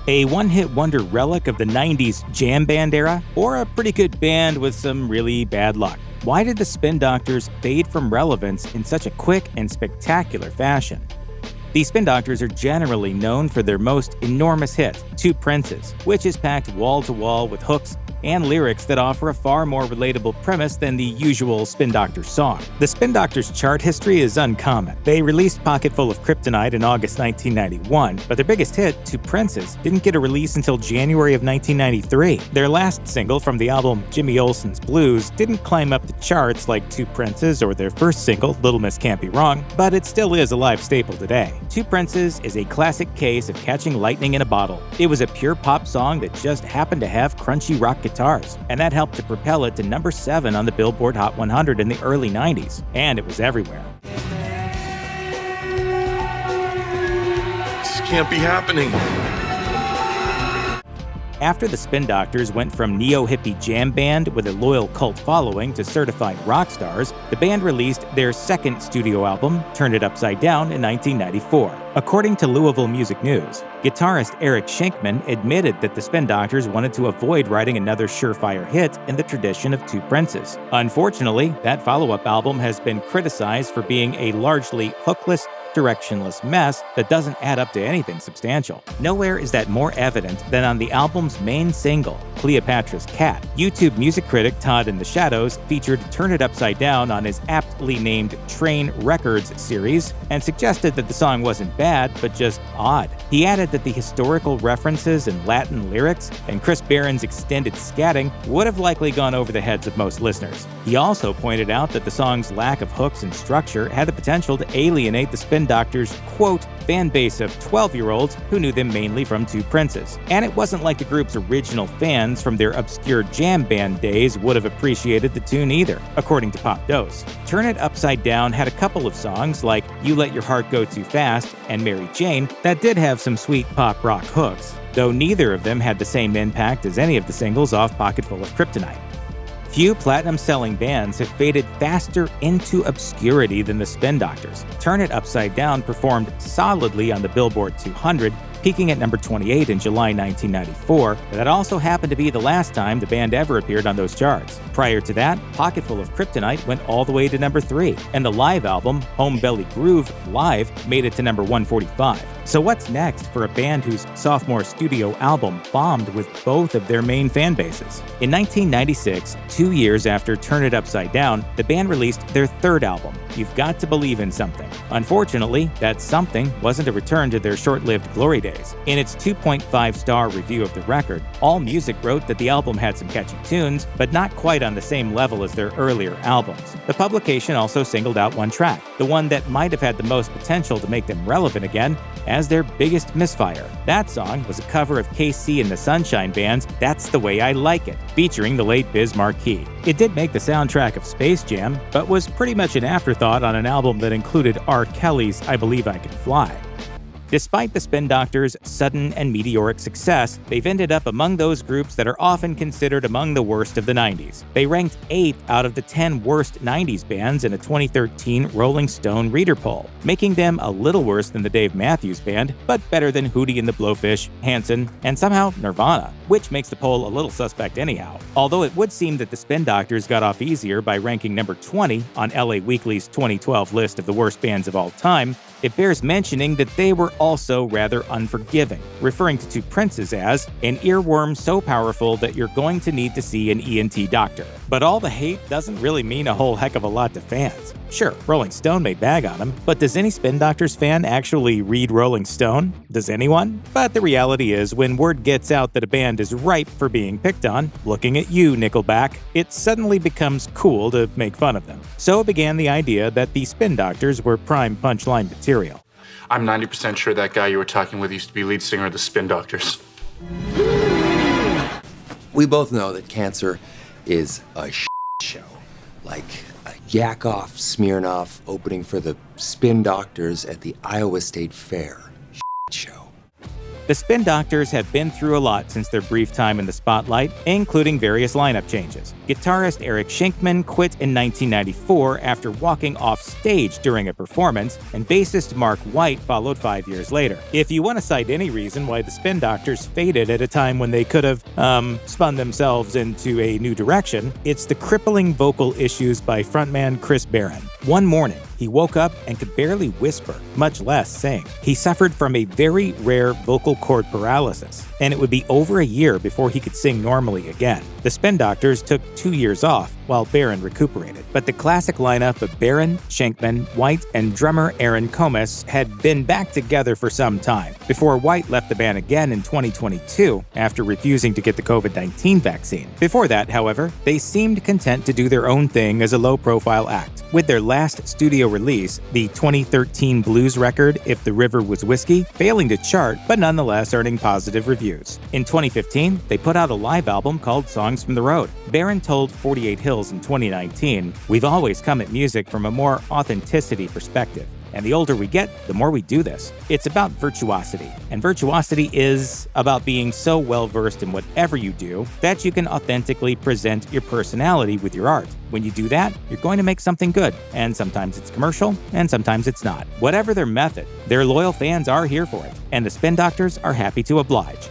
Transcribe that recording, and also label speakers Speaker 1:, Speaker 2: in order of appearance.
Speaker 1: A one-hit wonder relic of the 90s jam band era, or a pretty good band with some really bad luck? Why did the Spin Doctors fade from relevance in such a quick and spectacular fashion? The Spin Doctors are generally known for their most enormous hit, Two Princes, which is packed wall-to-wall with hooks and lyrics that offer a far more relatable premise than the usual Spin Doctors song. The Spin Doctors' chart history is uncommon. They released Pocketful of Kryptonite in August 1991, but their biggest hit, Two Princes, didn't get a release until January of 1993. Their last single from the album, Jimmy Olsen's Blues, didn't climb up the charts like Two Princes or their first single, Little Miss Can't Be Wrong, but it still is a live staple today. Two Princes is a classic case of catching lightning in a bottle. It was a pure pop song that just happened to have crunchy rock guitars, and that helped to propel it to number 7 on the Billboard Hot 100 in the early 90s, and it was everywhere.
Speaker 2: This can't be happening.
Speaker 1: After the Spin Doctors went from neo-hippie jam band with a loyal cult following to certified rock stars, the band released their second studio album, Turn It Upside Down, in 1994. According to Louisville Music News, guitarist Eric Schenkman admitted that the Spin Doctors wanted to avoid writing another surefire hit in the tradition of Two Princes. Unfortunately, that follow-up album has been criticized for being a largely hookless, directionless mess that doesn't add up to anything substantial. Nowhere is that more evident than on the album's main single, Cleopatra's Cat. YouTube music critic Todd in the Shadows featured Turn It Upside Down on his aptly named Train Records series and suggested that the song wasn't bad, but just odd. He added that the historical references and Latin lyrics and Chris Barron's extended scatting would have likely gone over the heads of most listeners. He also pointed out that the song's lack of hooks and structure had the potential to alienate the Spin Doctors' quote, fan base of 12-year-olds who knew them mainly from Two Princes. And it wasn't like the group's original fans from their obscure jam band days would have appreciated the tune either, according to Pop Dose. Turn It Upside Down had a couple of songs like You Let Your Heart Go Too Fast and Mary Jane that did have some sweet pop rock hooks, though neither of them had the same impact as any of the singles off Pocketful of Kryptonite. Few platinum-selling bands have faded faster into obscurity than the Spin Doctors. Turn It Upside Down performed solidly on the Billboard 200, peaking at number 28 in July 1994, but that also happened to be the last time the band ever appeared on those charts. Prior to that, Pocketful of Kryptonite went all the way to number 3, and the live album, Home Belly Groove Live, made it to number 145. So what's next for a band whose sophomore studio album bombed with both of their main fan bases? In 1996, 2 years after Turn It Upside Down, the band released their third album, You've Got to Believe in Something. Unfortunately, that something wasn't a return to their short-lived glory days. In its 2.5-star review of the record, AllMusic wrote that the album had some catchy tunes, but not quite on the same level as their earlier albums. The publication also singled out one track, the one that might have had the most potential to make them relevant again, as their biggest misfire. That song was a cover of KC and the Sunshine Band's That's the Way I Like It, featuring the late Biz Markie. It did make the soundtrack of Space Jam, but was pretty much an afterthought on an album that included R. Kelly's I Believe I Can Fly. Despite the Spin Doctors' sudden and meteoric success, they've ended up among those groups that are often considered among the worst of the 90s. They ranked 8th out of the 10 worst 90s bands in a 2013 Rolling Stone reader poll, making them a little worse than the Dave Matthews Band, but better than Hootie and the Blowfish, Hanson, and somehow Nirvana, which makes the poll a little suspect anyhow. Although it would seem that the Spin Doctors got off easier by ranking number 20 on LA Weekly's 2012 list of the worst bands of all time, it bears mentioning that they were also rather unforgiving, referring to Two Princes as an earworm so powerful that you're going to need to see an ENT doctor. But all the hate doesn't really mean a whole heck of a lot to fans. Sure, Rolling Stone may bag on them, but does any Spin Doctors fan actually read Rolling Stone? Does anyone? But the reality is, when word gets out that a band is ripe for being picked on, looking at you, Nickelback, it suddenly becomes cool to make fun of them. So began the idea that the Spin Doctors were prime punchline material.
Speaker 2: I'm 90% sure that guy you were talking with used to be lead singer of the Spin Doctors.
Speaker 3: We both know that cancer is a show. Like a Yakov Smirnoff opening for the Spin Doctors at the Iowa State Fair show.
Speaker 1: The Spin Doctors have been through a lot since their brief time in the spotlight, including various lineup changes. Guitarist Eric Schenkman quit in 1994 after walking off stage during a performance, and bassist Mark White followed 5 years later. If you want to cite any reason why the Spin Doctors faded at a time when they could have, spun themselves into a new direction, it's the crippling vocal issues by frontman Chris Barron. One morning, he woke up and could barely whisper, much less sing. He suffered from a very rare vocal cord paralysis, and it would be over a year before he could sing normally again. The Spin Doctors took 2 years off while Barron recuperated, but the classic lineup of Barron, Schenkman, White, and drummer Aaron Comas had been back together for some time, before White left the band again in 2022 after refusing to get the COVID-19 vaccine. Before that, however, they seemed content to do their own thing as a low-profile act. With their last studio release, the 2013 blues record If the River Was Whiskey, failing to chart but nonetheless earning positive reviews. In 2015, they put out a live album called Songs from the Road. Barron told 48 Hills in 2019, "We've always come at music from a more authenticity perspective. And the older we get, the more we do this. It's about virtuosity. And virtuosity is about being so well-versed in whatever you do that you can authentically present your personality with your art. When you do that, you're going to make something good. And sometimes it's commercial, and sometimes it's not. Whatever their method, their loyal fans are here for it. And the Spin Doctors are happy to oblige.